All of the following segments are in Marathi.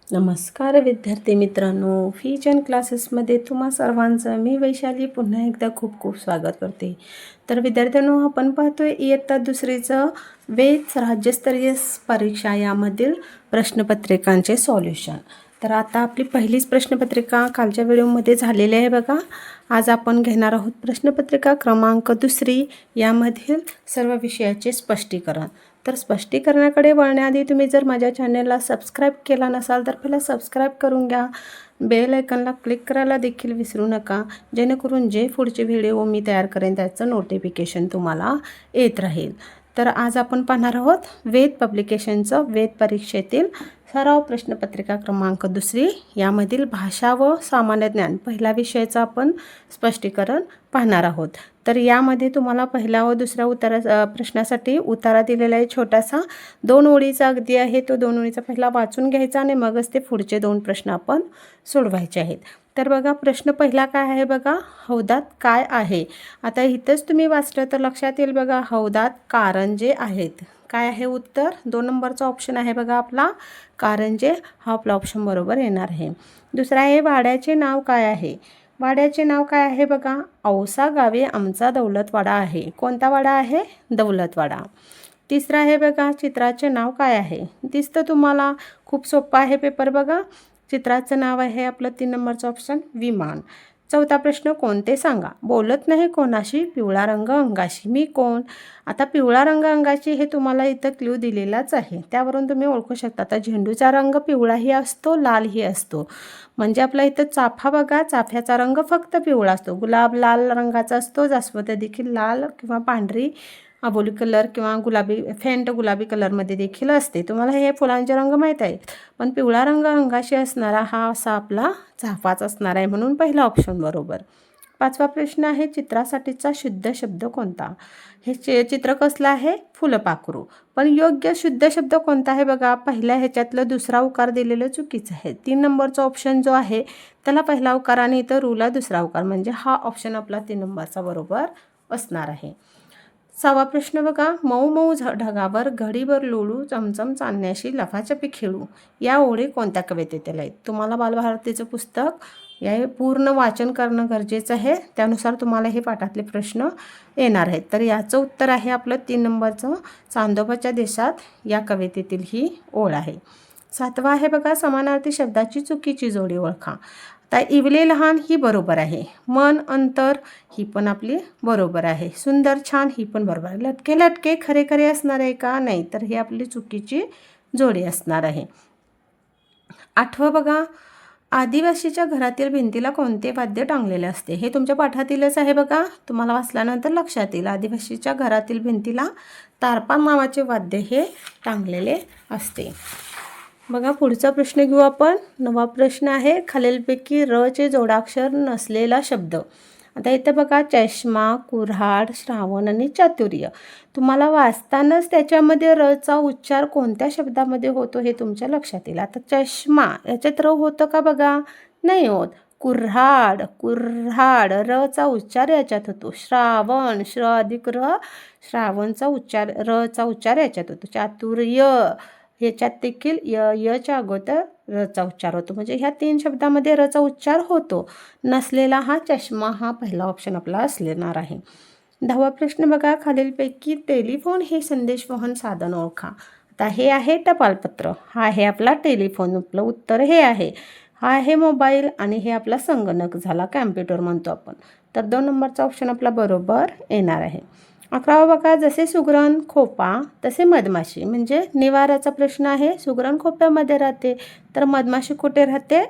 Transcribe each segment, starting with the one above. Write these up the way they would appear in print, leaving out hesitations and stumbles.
नमस्कार विद्यार्थी मित्रांनो, फीजन क्लासेसमध्ये तुम्हा सर्वांचं मी वैशाली पुन्हा एकदा खूप खूप स्वागत करते. तर विद्यार्थ्यांनो, आपण पाहतोय इयत्ता दुसरीचं वेद राज्यस्तरीय परीक्षा यामधील प्रश्नपत्रिकांचे सॉल्युशन. तर आता आपली पहिलीच प्रश्नपत्रिका कालच्या व्हिडिओमध्ये झालेली आहे बघा. आज आपण घेणार आहोत प्रश्नपत्रिका क्रमांक 2 यामधील सर्व विषयाचे स्पष्टीकरण. तर स्पष्टीकरणाकडे वळण्याआधी तुम्ही जर माझ्या चॅनलला सबस्क्राईब केला नसाल तर पहिला सबस्क्राईब करून घ्या. बेल आयकॉनला क्लिक करायला देखील विसरू नका, जेणेकरून जे पुढचे व्हिडिओ मी तयार करेन त्याचं नोटिफिकेशन तुम्हाला येत राहील. तर आज आपण पाहणार आहोत वेद पब्लिकेशनचं वेद परीक्षेतील सराव प्रश्नपत्रिका क्रमांक 2 यामधील भाषा व सामान्य ज्ञान पहिल्या विषयाचं आपण स्पष्टीकरण पाहणार आहोत. तर यामध्ये तुम्हाला पहिल्या व दुसऱ्या प्रश्नासाठी उतारा दिलेला आहे छोटासा. 2 ओळीचा अगदी आहे, तो 2 ओळीचा पहिला वाचून घ्यायचा आणि मगच ते पुढचे 2 प्रश्न आपण सोडवायचे आहेत. तर बघा, प्रश्न पहिला काय आहे बघा, हौदात काय आहे. आता इथंच तुम्ही वाचलं तर लक्षात येईल बघा, हौदात कारंजे आहेत. काय आहे उत्तर? 2 नंबरचा ऑप्शन आहे बघा आपला कारंजे, हा आपला ऑप्शन बरोबर येणार आहे. दुसरा आहे वाड्याचे नाव काय आहे. वाड्याचे नाव काय आहे बघा, औसा गावी आमचा दौलतवाडा आहे. कोणता वाडा आहे? दौलतवाडा. तिसरा आहे बघा, चित्राचे नाव काय आहे. दिसतं तुम्हाला, खूप सोपं आहे पेपर बघा. चित्राचं नाव आहे आपलं 3 नंबरचं ऑप्शन विमान. चौथा प्रश्न, कोणते सांगा. बोलत नाही कोणाशी, पिवळा रंग अंगाशी. मी कोण? आता पिवळा रंग अंगाशी हे तुम्हाला इथं क्ल्यू दिलेलाच आहे, त्यावरून तुम्ही ओळखू शकता. आता झेंडूचा रंग पिवळाही असतो, लालही असतो. म्हणजे आपला इथं चाफा बघा, चाफ्याचा रंग फक्त पिवळा असतो. गुलाब लाल रंगाचा असतो, जास्वंद देखील लाल किंवा पांढरी अबोली कलर किंवा गुलाबी फेंट गुलाबी कलरमध्ये देखील असते. तुम्हाला हे फुलांचे रंग माहीत आहेत, पण पिवळा रंग अंगाशी असणारा हा असा आपला चाफाच असणार आहे, म्हणून पहिला ऑप्शन बरोबर. पाचवा प्रश्न आहे, चित्रासाठीचा शुद्ध शब्द कोणता. हे चित्र कसलं आहे? फुलपाखरू. पण योग्य शुद्ध शब्द कोणता आहे बघा, पहिल्या ह्याच्यातलं दुसरा उकार दिलेलं चुकीचं आहे. 3 नंबरचा ऑप्शन जो आहे त्याला पहिला उकार आणि इथं रूला दुसरा उकार, म्हणजे हा ऑप्शन आपला 3 नंबरचा बरोबर असणार आहे. 6वा प्रश्न बघा, मऊ मऊ ढगावर घडीभर लोळू, चमचम चांदण्याशी लफाछपी खेळू. या ओळी कोणत्या कवितेतील आहेत. तुम्हाला बालभारतीचं पुस्तक या पूर्ण वाचन करणं गरजेचं आहे, त्यानुसार तुम्हाला हे पाठातले प्रश्न येणार आहेत. तर याचं उत्तर आहे आपलं 3 नंबरचं, चांदोबाच्या देशात या कवितेतील ही ओळ आहे. 7वा आहे बघा, समानार्थी शब्दाची चुकीची जोडी ओळखा. आता इवले लहान ही बरोबर आहे. मन अंतर ही पण आपली बरोबर आहे. सुंदर छान ही पण बरोबर आहे. लटके लटके खरे खरे असणार आहे का? नाही, तर ही आपली चुकीची जोडी असणार आहे. 8वं बघा, आदिवासीच्या घरातील भिंतीला कोणते वाद्य टांगलेले असते. हे तुमच्या पाठातीलच आहे बघा, तुम्हाला वाचल्यानंतर लक्षात येईल. आदिवासीच्या घरातील भिंतीला तारपा नावाचे वाद्य हे टांगलेले असते. बघा, पुढचा प्रश्न घेऊ आपण. 9वा प्रश्न आहे, खालीलपैकी र चे जोडाक्षर नसलेला शब्द. आता इथं बघा, चष्मा, कुऱ्हाड, श्रावण आणि चातुर्य. तुम्हाला वाचतानाच त्याच्यामध्ये र चा उच्चार कोणत्या शब्दामध्ये होतो हे तुमच्या लक्षात येईल. आता चष्मा याच्यात र होतं का बघा, नाही होत. कुऱ्हाड, कुऱ्हाड र चा उच्चार याच्यात होतो. श्रावण, श्र अधिक र, श्रावणचा उच्चार, र चा उच्चार याच्यात होतो. चातुर्य याच्यात देखील यच्या अगोदर रचा उच्चार होतो, म्हणजे ह्या 3 शब्दामध्ये रचा उच्चार होतो. नसलेला हा चष्मा हा पहिला ऑप्शन आपला असणार आहे. 10वा प्रश्न बघा, खालीलपैकी टेलिफोन हे संदेशवहन साधन ओळखा. आता हे आहे टपालपत्र, हा आहे आपला टेलिफोन, आपलं उत्तर हे आहे. हा आहे मोबाईल आणि हे आपला संगणक झाला, कॅम्प्युटर म्हणतो आपण. तर 2 नंबरचा ऑप्शन आपला बरोबर येणार आहे. 11वा बघा, जसे सुगरण खोपा तसे मधमाशी, म्हणजे निवाऱ्याचा प्रश्न आहे. सुगरण खोप्यामध्ये राहते, तर मधमाशी कुठे राहते?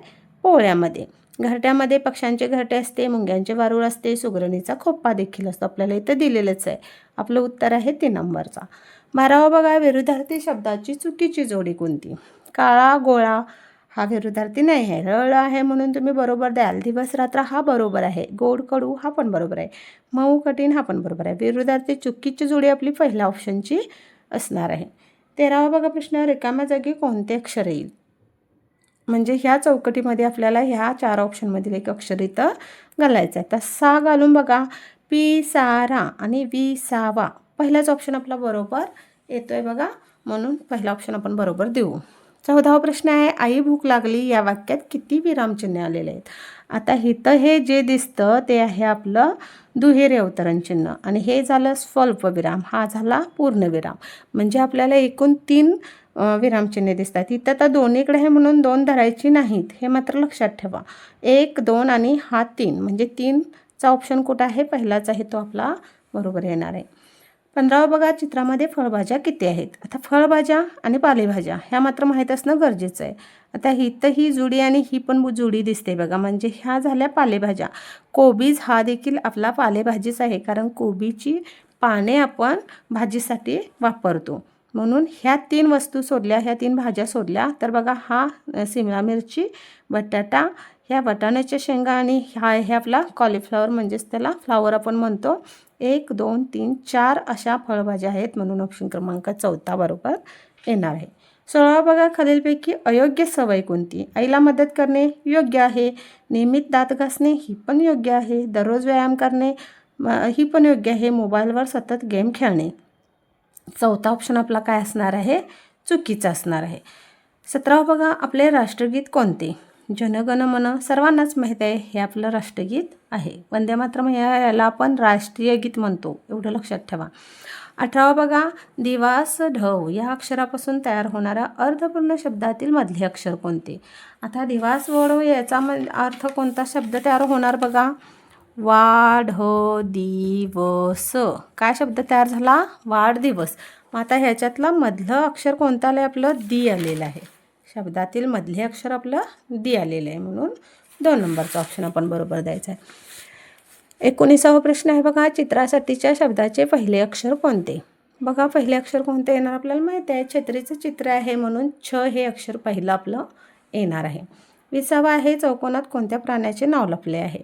पोळ्यामध्ये. घरट्यामध्ये पक्ष्यांचे घरटे असते, मुंग्यांचे वारूळ असते, सुगरणीचा खोपा देखील असतो. आपल्याला इथं दिलेलंच आहे. आपलं उत्तर आहे 3 नंबरचा. 12वा बघा, विरुद्धार्थी शब्दाची चुकीची जोडी कोणती. काळा गोळा हा विरुद्धार्थी नाही आहे, रळ आहे म्हणून तुम्ही बरोबर द्याल. दिवस रात्र हा बरोबर आहे. गोड कडू हा पण बरोबर आहे. मऊ कठीण हा पण बरोबर आहे. विरुद्धार्थी चुकीची जोडी आपली पहिल्या ऑप्शनची असणार आहे. 13वा बघा प्रश्न, रिकाम्या जागी कोणते अक्षर येईल. म्हणजे ह्या चौकटीमध्ये आपल्याला ह्या 4 ऑप्शनमधील एक अक्षर इथं घालायचं आहे. तर सा घालून बघा, पी सारा आणि वी सावा पहिलाच ऑप्शन आपला बरोबर येतोय बघा, म्हणून पहिला ऑप्शन आपण बरोबर देऊ. 14वा प्रश्न आहे, आई भूक लागली या वाक्यात किती विरामचिन्हे आलेले आहेत. आता इथं हे जे दिसतं ते आहे आपलं दुहेरी अवतरण चिन्ह आणि हे झालं स्वल्पविराम, हा झाला पूर्णविराम. म्हणजे आपल्याला एकूण 3 विरामचिन्हे दिसतात. इथं तर दोन्हीकडे आहे म्हणून 2 धरायची नाहीत, हे मात्र लक्षात ठेवा. 1, 2 आणि हा 3 म्हणजे 3चा ऑप्शन कुठं आहे, पहिलाच आहे तो आपला बरोबर येणार आहे. 15वा बघा, चित्रामध्ये फळभाज्या किती आहेत. आता फळभाज्या आणि पालेभाज्या ह्या मात्र माहीत असणं गरजेचं आहे. आता इथं ही जुडी आणि ही पण जुडी दिसते बघा, म्हणजे ह्या झाल्या पालेभाज्या. कोबीज हा देखील आपला पालेभाजीच आहे, कारण कोबीची पाने आपण भाजीसाठी वापरतो. म्हणून ह्या 3 वस्तू सोडल्या, ह्या 3 भाज्या सोडल्या तर बघा हा शिमला मिरची, बटाटा, ह्या वाटाण्याच्या शेंगा आणि हे आपला कॉलीफ्लॉवर, म्हणजेच त्याला फ्लावर आपण म्हणतो. 1, 2, 3, 4 अशा फळभाज्या आहेत, म्हणून ऑप्शन क्रमांक 4 बरोबर येणार आहे. 16वा बघा, खालीलपैकी अयोग्य सवय कोणती. आईला मदत करणे योग्य आहे, नियमित दात घासणे ही पण योग्य आहे, दररोज व्यायाम करणे ही पण योग्य आहे, मोबाईलवर सतत गेम खेळणे. 4था ऑप्शन आपला काय असणार आहे, चुकीचा असणार आहे. 17वा बघा, आपले राष्ट्रगीत कोणते. जनगण मन सर्वांनाच माहीत आहे, हे आपलं राष्ट्रगीत आहे. वंदे मातरम् याला आपण राष्ट्रीय गीत म्हणतो, एवढं लक्षात ठेवा. 18वा बघा, दिवास ढव या अक्षरापासून तयार होणाऱ्या अर्थपूर्ण शब्दातील मधले अक्षर कोणते. आता दिवास ढव याचा अर्थ कोणता शब्द तयार होणार बघा, वाढदिवस. काय शब्द तयार झाला, वाढदिवस. मग आता ह्याच्यातलं मधलं अक्षर कोणतं आलं आहे, आपलं दी आलेलं आहे. शब्दातील मधले अक्षर आपलं दी आलेलं आहे, म्हणून 2 नंबरचा ऑप्शन आपण बरोबर द्यायचा आहे. 19वा प्रश्न आहे बघा, चित्रासाठीच्या शब्दाचे पहिले अक्षर कोणते. बघा पहिले अक्षर कोणते येणार आपल्याला माहिती आहे, छत्रीचं चित्र आहे म्हणून छ हे अक्षर पहिलं आपलं येणार आहे. 20वा आहे, चौकोनात कोणत्या प्राण्याचे नाव लपले आहे.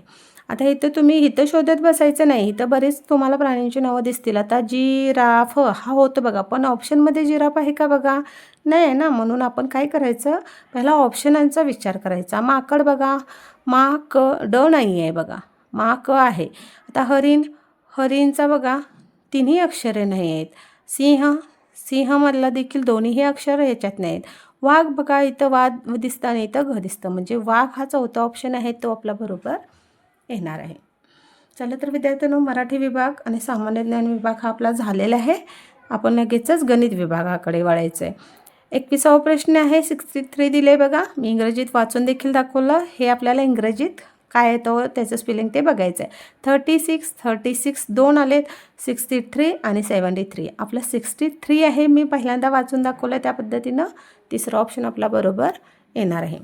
आता इथं तुम्ही इथं शोधत बसायचं नाही, इथं बरेच तुम्हाला प्राण्यांची नावं दिसतील. आता जिराफ हा होतं बघा, पण ऑप्शनमध्ये जिराफ आहे का बघा, नाही आहे ना. म्हणून आपण काय करायचं, पहिला ऑप्शनांचा विचार करायचा. माकड बघा, ड नाही आहे बघा, क आहे. आता हरिणचा बघा 3ही अक्षरे नाही आहेत. सिंहमधला देखील 2ही अक्षर ह्याच्यात नाही आहेत. वाघ बघा, इथं वाद दिसतं आणि इथं घ दिसतं, म्हणजे वाघ हा 4था ऑप्शन आहे, तो आपला बरोबर येणार आहे. चला तर विद्यार्थ्यांनो, मराठी विभाग आणि सामान्य ज्ञान विभाग हा आपला झालेला आहे. आपण लगेचच गणित विभागाकडे वळायचं आहे. 21वा प्रश्न आहे, 63 दिले बघा, मी इंग्रजीत वाचून देखील दाखवलं. हे आपल्याला इंग्रजीत काय येतं त्याचं स्पेलिंग ते बघायचं आहे. 36 2 आलेत, 63 आणि 73. आपलं 63 आहे, मी पहिल्यांदा वाचून दाखवलं त्या पद्धतीनं. तिसरा ऑप्शन आपला बरोबर येणार आहे.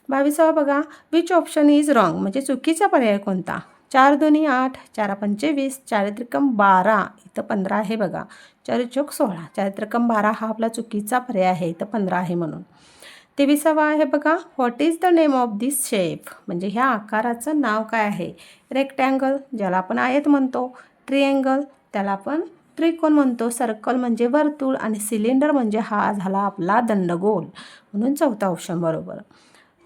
22वा बघा, विच ऑप्शन इज रॉंग, म्हणजे चुकीचा पर्याय कोणता. 4 2 8, 4 5 20, 4 त्रिकम 12, इथं 15 आहे बघा, 4 चौक 16, 4 त्रिकम 12 हा आपला चुकीचा पर्याय आहे, इथं 15 आहे म्हणून. 23वा आहे बघा, what is the name of this shape, म्हणजे ह्या आकाराचं नाव काय आहे. रेक्टँगल ज्याला आपण आयत म्हणतो, ट्रिएंगल त्याला आपण त्रिकोण म्हणतो, सर्कल म्हणजे वर्तुळ आणि सिलेंडर म्हणजे हा झाला आपला दंडगोल, म्हणून 4था ऑप्शन बरोबर.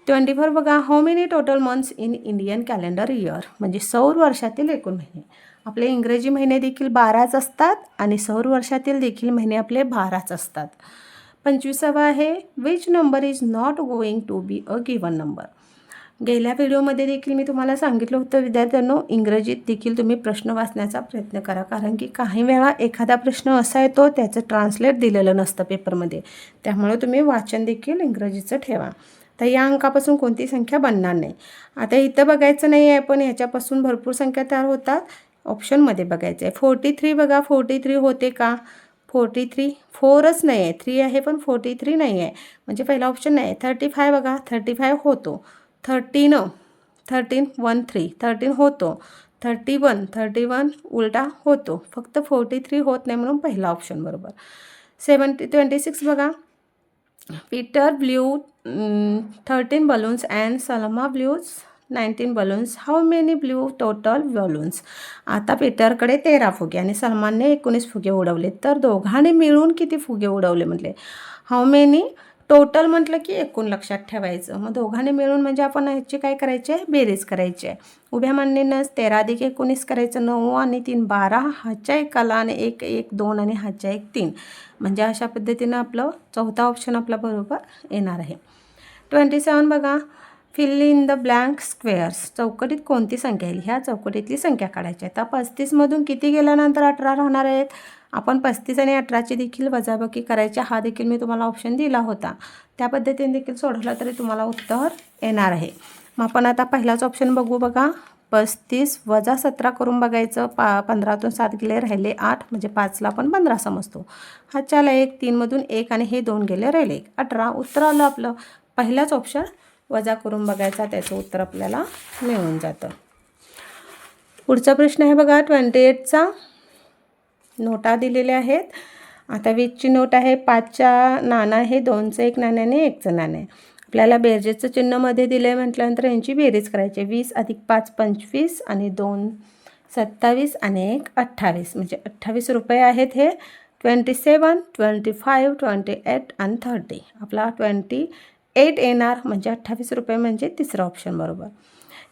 24 बघा, how many total months in Indian calendar year, म्हणजे सौर वर्षातील एकूण महिने. आपले इंग्रजी महिने देखील 12च असतात आणि सौर वर्षातील देखील महिने आपले 12च असतात. 25वा आहे, which number is not going to be a given number. गेल्या व्हिडिओमध्ये देखील मी तुम्हाला सांगितलं होतं विद्यार्थ्यांनो, इंग्रजीत देखील तुम्ही प्रश्न वाचण्याचा प्रयत्न करा, कारण की काही वेळा एखादा प्रश्न असा येतो त्याचं ट्रान्सलेट दिलेलं नसतं पेपरमध्ये, त्यामुळे तुम्ही वाचन देखील इंग्रजीचं ठेवा. तर या अंकापासून कोणती संख्या बनणार नाही. आता इथं बघायचं नाही आहे, पण ह्याच्यापासून भरपूर संख्या तयार होतात, ऑप्शनमध्ये बघायचं आहे. 43 बघा, 43 होते का, 43 4च नाही आहे, 3 आहे पण 43 नाही आहे, म्हणजे पहिला ऑप्शन नाही. 35 बघा, 35 होतो. 13 1 3 13 होतो. 31 उलटा होतो, फक्त 43 होत नाही, म्हणून पहिला ऑप्शन बरोबर. 26 बघा, Peter blue 13 balloons and Salma blues 19 balloons, how many blue total balloons. आता पीटरकडे 13 फुगे आणि सलमानने 19 फुगे उडवले, तर दोघांनी मिळून किती फुगे उडवले म्हटले. हाऊ मेनी टोटल म्हटलं की एकूण लक्षात ठेवायचं. मग दोघांनी मिळून म्हणजे आपण ह्याची काय करायची आहे, बेरीज करायची आहे. उभ्या मांडणीनंच 13 अधिक 19 करायचं, 9 आणि 3 12, हाच्या एक आला आणि 1 1 2 आणि हाच्या 1 3. म्हणजे अशा पद्धतीनं आपलं चौथा ऑप्शन आपला बरोबर येणार आहे. 27 बघा, fill in the blank squares. चौकटीत कोणती संख्या येईल, ह्या चौकटीतली संख्या काढायची आहे. आता 35मधून किती गेल्यानंतर 18 राहणार आहेत. आपण 35 आणि 18ची देखील वजाबाकी करायची. हा देखील मी तुम्हाला ऑप्शन दिला होता. त्या पद्धतीने देखील सोडवला तरी तुम्हाला उत्तर येणार आहे. मग आपण आता पहिलाच ऑप्शन बघू बघा. 35 वजा 17 करून बघायचं. 15तून 7 गेले, राहिले 8, म्हणजे 5ला आपण 15 समजतो. हा चाला 1, 3मधून 1 आणि हे 2 गेले, राहिले 18. उत्तर आलं आपलं. पहिलाच ऑप्शन वजा करून बघायचा, त्याचं उत्तर आपल्याला मिळून जातं. पुढचा प्रश्न आहे बघा 28चा. नोटा दिलेल्या आहेत. आता 20ची नोट आहे, 5च्या नाणं आहे, 2चं एक नाणं आणि 1चं नाणं आहे. आपल्याला बेरजेचं चिन्हमध्ये दिलं आहे म्हटल्यानंतर यांची बेरीज करायची. 20 अधिक 5 25 आणि 2 27 आणि 1 28, म्हणजे 28 रुपये आहेत हे. 27 25 28 आणि 30. आपला 28 येणार, म्हणजे 28 रुपये, म्हणजे तिसरं ऑप्शन बरोबर.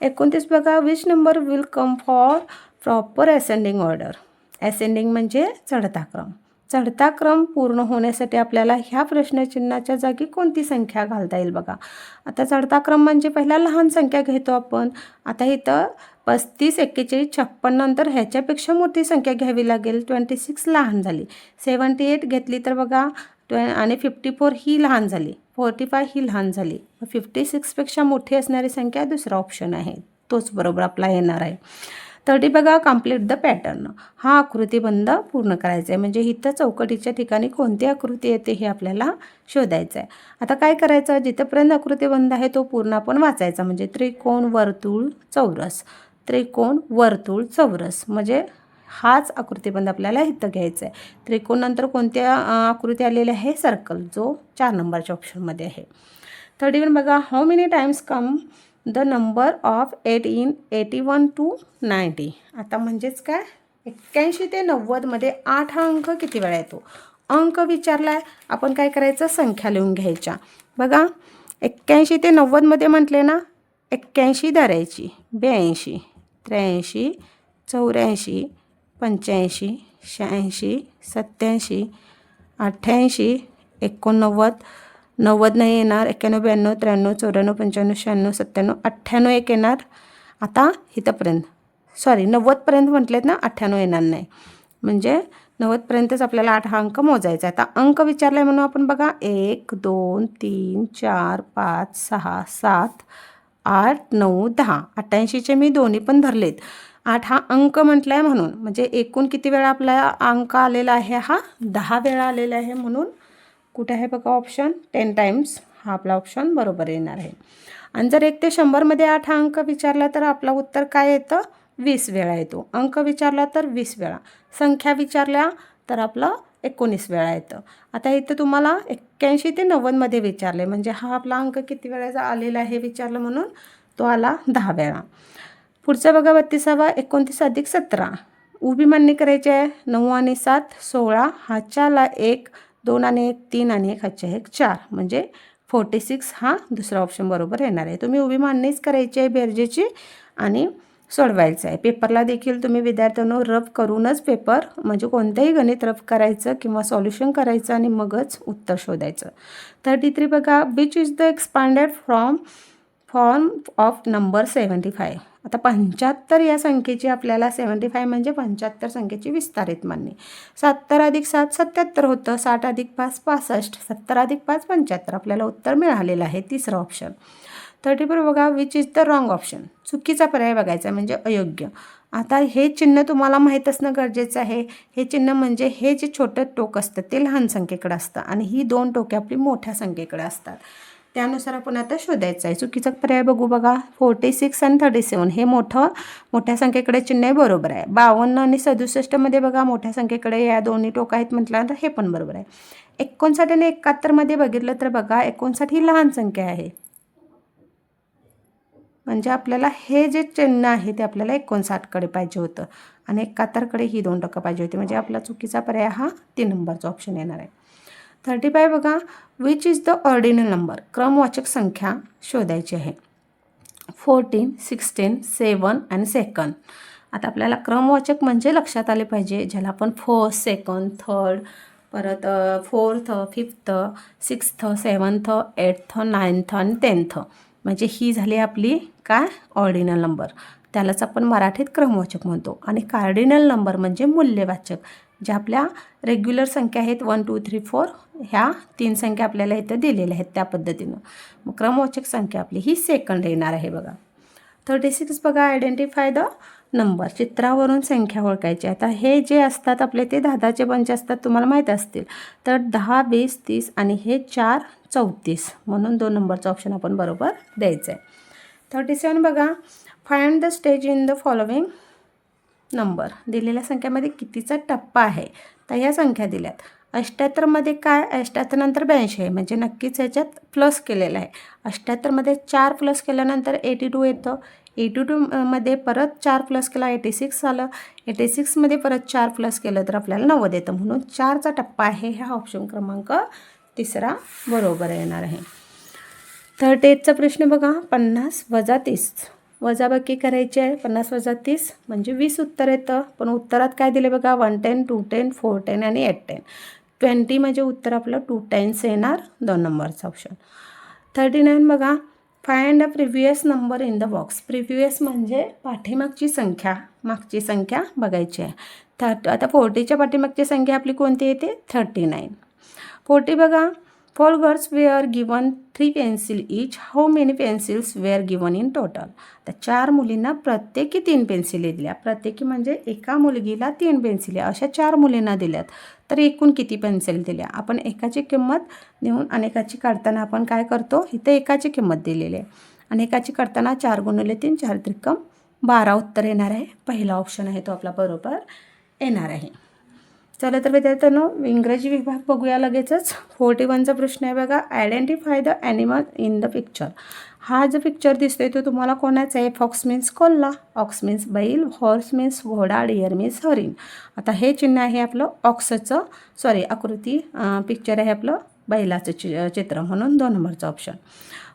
29 बघा, which number will come for proper ascending order. Ascending म्हणजे चढता क्रम. चढता क्रम पूर्ण होण्यासाठी आपल्याला ह्या प्रश्नचिन्हाच्या जागी कोणती संख्या घालता येईल बघा. आता चढता क्रम म्हणजे पहिला लहान संख्या घेतो आपण. आता इथं 35 41 56 नंतर ह्याच्यापेक्षा मोठी संख्या घ्यावी लागेल. 26 लहान झाली, 78 घेतली तर बघा, आणि 54 ही लहान झाली, 45 ही लहान झाली. 56पेक्षा मोठी असणारी संख्या दुसरा ऑप्शन आहे, तोच बरोबर आपला येणार आहे. 30 बघा, कंप्लीट द पॅटर्न. हा आकृतीबंध पूर्ण करायचा आहे. म्हणजे इथं चौकटीच्या ठिकाणी कोणती आकृती येते हे आपल्याला शोधायचं आहे. आता काय करायचं, जिथंपर्यंत आकृतीबंध आहे तो पूर्ण आपण वाचायचा. म्हणजे त्रिकोण वर्तुळ चौरस, त्रिकोण वर्तुळ चौरस, म्हणजे हाच आकृतीबंध आपल्याला इथं घ्यायचा आहे. त्रिकोण नंतर कोणत्या आकृती आलेल्या आहे, सर्कल, जो 4 नंबरच्या ऑप्शनमध्ये आहे. 31 बघा, how many times come the number of 8 in 81 to 90. आता म्हणजेच काय, 81 ते 90मध्ये 8 हा अंक किती वेळा येतो. अंक विचारला आहे, आपण काय करायचं, संख्या लिहून घ्यायच्या. बघा 81 ते 90मध्ये म्हटले ना, 81 धरायची, 82 83 84 85 86 87 88 89, 90 नाही येणार, 91 92 93 94 95 96 97 98 एक येणार. आता इथंपर्यंत, सॉरी 90पर्यंत म्हटलेत ना, 98 येणार नाही. म्हणजे 90पर्यंतच आपल्याला 8 हा अंक मोजायचा. आता अंक विचारला आहे म्हणून आपण बघा 1 2 3 4 5 6 7 8 9 10. 88चे मी दोन्ही पण धरलेत. 8 हा अंक म्हटला आहे म्हणून, म्हणजे एकूण किती वेळा आपला अंक आलेला आहे, हा 10 वेळा आलेला आहे. म्हणून कुठे आहे बघा ऑप्शन 10 टाइम्स, हा आपला ऑप्शन बरोबर येणार आहे. आणि जर 1 ते 100मध्ये 8 हा अंक विचारला तर आपला उत्तर काय येतं, 20 वेळा येतो. अंक विचारला तर 20 वेळा, संख्या विचारल्या तर आपलं 19 वेळा येतं. आता इथं तुम्हाला 81 ते 90मध्ये विचारले, म्हणजे हा आपला अंक किती वेळा आलेला आहे विचारलं, म्हणून तो आला 10 वेळा. पुढचा बघा 32वा, 29 अधिक 17. उभी मांडणी करायची आहे. 9 आणि 7 16, हाच्याला 1 2 आणि 1 3 आणि 1 हाच्या 1 4, म्हणजे 46 हा दुसरा ऑप्शन बरोबर येणार आहे. तुम्ही उभी मांडणीच करायची आहे बेरजेची आणि सोडवायचं आहे. पेपरला देखील तुम्ही विद्यार्थ्यांनो रफ करूनच पेपर, म्हणजे कोणतंही गणित रफ करायचं किंवा सॉल्युशन करायचं आणि मगच उत्तर शोधायचं. 33 बघा, which is the expanded form of number 75. आता 75 या संख्येची आपल्याला 75 म्हणजे 75 संख्येची विस्तारित मांडणी. 70 अधिक 7 77 होतं, 60 अधिक 5 65, 70 अधिक 5 75. आपल्याला उत्तर मिळालेलं आहे, तिसरं ऑप्शन. 34 बघा, which is the wrong option. चुकीचा पर्याय बघायचा, म्हणजे अयोग्य. आता हे चिन्ह तुम्हाला माहीत असणं गरजेचं आहे. हे चिन्ह म्हणजे हे जे छोटं टोक असतं ते लहान संख्येकडे असतं आणि ही 2 टोके आपली मोठ्या संख्येकडे असतात. त्यानुसार आपण आता शोधायचं आहे. चुकीचा पर्याय बघू बघा, 46 आणि 37 हे मोठ्या संख्येकडे चिन्ह आहे, बरोबर आहे. 52 आणि 67मध्ये बघा मोठ्या संख्येकडे या दोन्ही टोक आहेत म्हटल्यानंतर हे पण बरोबर आहे. 59 आणि 71मध्ये बघितलं तर बघा 59 ही लहान संख्या आहे, म्हणजे आपल्याला हे जे चिन्ह आहे ते आपल्याला 59कडे पाहिजे होतं आणि 71कडे ही 2 टोकं पाहिजे होती. म्हणजे आपला चुकीचा पर्याय हा 3 नंबरचा ऑप्शन येणार आहे. 35 बघा, which is the ordinal number, क्रमवाचक संख्या शोधायची आहे. 14, 16, 7 आणि सेकंड. आता आपल्याला क्रमवाचक म्हणजे लक्षात आले पाहिजे, ज्याला आपण फर्स्ट, सेकंड, थर्ड, परत fourth, fifth, sixth, seventh, eighth, ninth आणि 10th, म्हणजे ही झाली आपली काय ऑर्डिनल नंबर. त्यालाच आपण मराठीत क्रमवाचक म्हणतो. आणि कार्डिनल नंबर म्हणजे मूल्यवाचक, ज्या आपल्या रेग्युलर संख्या आहेत 1, 2, 3, 4, ह्या 3 संख्या आपल्याला इथं दिलेल्या आहेत त्या पद्धतीनं. मग क्रमवाचक संख्या आपली ही सेकंड येणार आहे बघा. 36 बघा, आयडेंटिफाय द नंबर, चित्रावरून संख्या ओळखायची. आता हे जे असतात आपले ते 10चे बंच असतात, तुम्हाला माहीत असतील. तर 10, 20, 30 आणि हे 4, 34, म्हणून 2 नंबरचं ऑप्शन आपण बरोबर द्यायचं आहे. 37 बघा, find the stage in the following number, दिलेल्या संख्यामध्ये कितीचा टप्पा आहे. तर ह्या संख्या दिल्यात. 78मध्ये काय, 78 नंतर 82 आहे, म्हणजे नक्कीच ह्याच्यात प्लस केलेलं आहे. 78मध्ये 4 प्लस केल्यानंतर 82 येतं. 82मध्ये परत 4 प्लस केला 86 आलं. 86मध्ये परत 4 प्लस केलं तर आपल्याला 90 येतं, म्हणून 4चा टप्पा आहे. ह्या ऑप्शन क्रमांक 3 बरोबर येणार आहे. 38चा प्रश्न बघा, 50 वजा 30, वजाबाकी करायची आहे. 50 वजा 30 म्हणजे 20 उत्तर येतं. पण उत्तरात काय दिले बघा, 110, 210, 410 आणि 810. 20 म्हणजे उत्तर आपलं 2 10s येणार, 2 नंबरचा ऑप्शन. 39 बघा, find a previous number in the box. Previous म्हणजे पाठीमागची संख्या, मागची संख्या बघायची आहे. आता 40च्या पाठीमागची संख्या आपली कोणती येते, 39. 40 बघा, 4 girls were given 3 pencil each, how many pencils were given in total. तर 4 मुलींना प्रत्येकी 3 पेन्सिली दिल्या. प्रत्येकी म्हणजे एका मुलगीला 3 पेन्सिली, अशा 4 मुलींना दिल्यात. तर एकूण किती पेन्सिल दिल्या. आपण एकाची किंमत देऊन अनेकाची काढताना आपण काय करतो, इथं एकाची किंमत दिलेली आहे. अनेकाची काढताना 4 गुणिले 3, 4 त्रिकम 12 उत्तर येणार आहे. पहिला ऑप्शन आहे तो आपला बरोबर येणार आहे. चला तर विद्यार्थ्यांनो, इंग्रजी विभाग बघूया लगेचच. 41चा प्रश्न आहे बघा, identify the animal in the picture. हा जो पिक्चर दिसतोय तो तुम्हाला कोणाचा आहे. फॉक्स मीन्स कोल्हा, ऑक्स मीन्स बैल, हॉर्स मीन्स घोडा, डिअर मीन्स हरिण. आता हे चिन्ह आहे आपलं ऑक्सचं, आकृती पिक्चर आहे आपलं बैलाचं चित्र, म्हणून 2 नंबरचा ऑप्शन.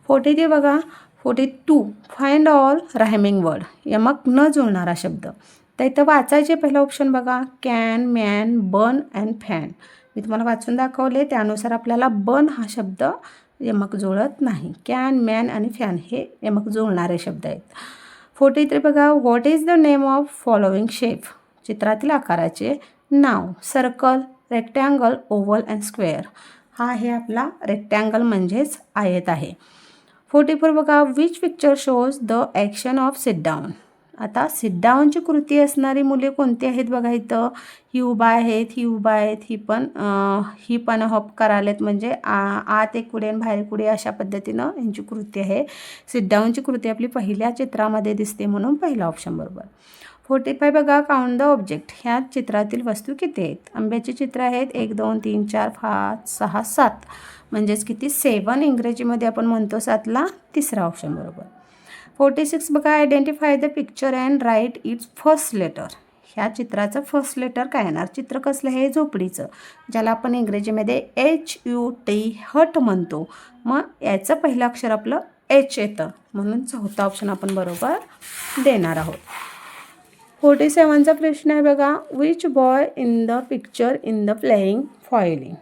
43 बघा, 42 फाइंड ऑल रायमिंग वर्ड, यमक न जुळणारा शब्द. तर इथं वाचायचे पहिला ऑप्शन बघा, can, man, burn and fan. मी तुम्हाला वाचून दाखवले, त्यानुसार आपल्याला बर्न हा शब्द यमक जुळत नाही. कॅन, मॅन आणि फॅन हे यमक जुळणारे शब्द आहेत. 43 बघा, what is the name of following shape, चित्रातील आकाराचे नाव. Circle, rectangle, oval and square. हा आहे आपला रेक्टँगल म्हणजेच आयत आहे. 44 बघा, which picture shows the action of sit down. आता सिट डाऊनची कृती असणारी मुले कोणती आहेत बघा. इथं ही उभा आहेत, ही उभा आहेत, ही पण हॉप करालेत, म्हणजे आत एक कुडे आणि बाहेर कुडे अशा पद्धतीनं यांची कृती आहे. सिट डाऊनची कृती आपली पहिल्या चित्रामध्ये दिसते, म्हणून पहिला ऑप्शन बरोबर. 45 बघा, काउंट द ऑब्जेक्ट. ह्या चित्रातील वस्तू किती आहेत. आंब्याची चित्र आहेत 1, 2, 3, 4, 5, 6, 7, म्हणजेच किती 7 इंग्रजीमध्ये आपण म्हणतो 7ला 3रा ऑप्शन बरोबर. 46 बघा, identify the picture and write its first letter. ह्या चित्राचं फर्स्ट लेटर काय येणार. चित्र कसलं हे, झोपडीचं, ज्याला आपण इंग्रजीमध्ये HUT हट म्हणतो. मग याचं पहिलं अक्षर आपलं H येतं, म्हणून 4था ऑप्शन आपण बरोबर देणार आहोत. 47चा प्रश्न आहे बघा, which boy in the picture in the playing violin.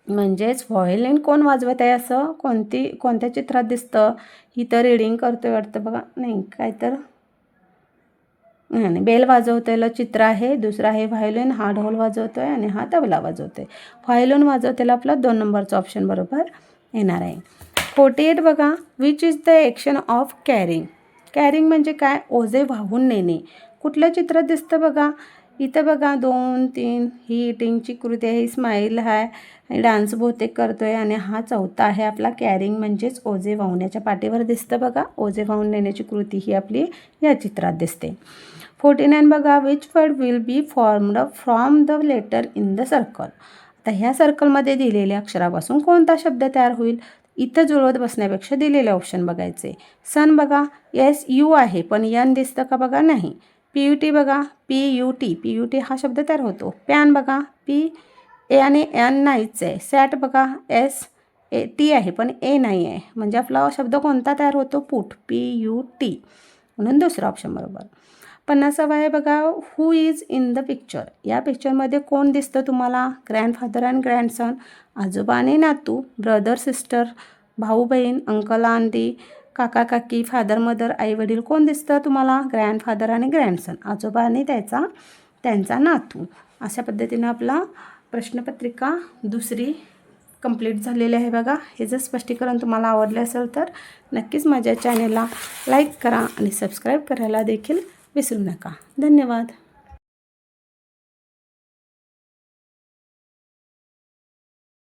म्हणजेच व्हायोलिन कोण वाजवत आहे असं कोणत्या चित्रात दिसतं. इथं रीडिंग करतोय वाटतं बघा, नाही काय तर नाही, बेल वाजवतेलं चित्र आहे. दुसरं आहे व्हायोलिन, हा ढोल वाजवतोय आणि हा तबला वाजवतोय. व्हायोलिन वाजवतेला आपला 2 नंबरचा ऑप्शन बरोबर येणार आहे. 48 बघा, which is the action of carrying. Carrying म्हणजे काय, ओझे वाहून नेणे. कुठल्या चित्रात दिसतं बघा. इथं बघा 2, 3 ही इटिंगची कृती आहे, ही स्माईल आहे, डान्स बहुतेक करतोय आणि हा 4था आहे आपला कॅरिंग, म्हणजेच ओझे वाहण्याच्या पाठीवर दिसतं बघा. ओझे वाहून नेण्याची कृती ही आपली या चित्रात दिसते. 49 बघा, which word will be formed from the letter in the circle. आता ह्या सर्कलमध्ये दिलेल्या अक्षरापासून कोणता शब्द तयार होईल. इथं जुळवत बसण्यापेक्षा दिलेले ऑप्शन बघायचे. सन बघा, SU आहे पण यन दिसतं का बघा, नाही. PUT बघा, PUT हा शब्द तयार होतो. पॅन बघा, ए आणि एन नाहीच आहे. सॅट बघा टी आहे पण ए नाही आहे, म्हणजे आपला शब्द कोणता तयार होतो? पुट, PUT, म्हणून दुसरा ऑप्शन बरोबर. 50वा आहे बघा, who is in the picture. या पिक्चरमध्ये कोण दिसतं तुम्हाला? ग्रँडफादर अँड ग्रँडसन, आजोबा आणि नातू, ब्रदर सिस्टर, भाऊ बहीण, अंकल आंटी, काका काकी, फादर मदर, आई वडील. कोण दिसतं तुम्हाला? ग्रँडफादर आणि ग्रँडसन, आजोबा आणि त्यांचा नातू. अशा पद्धतीनं आपला प्रश्नपत्रिका दुसरी कंप्लीट झालेली आहे बघा. हे जर स्पष्टीकरण तुम्हाला आवडले असेल तर नक्कीच माझ्या चॅनेलला लाईक करा आणि सबस्क्राईब करायला देखील विसरू नका. धन्यवाद.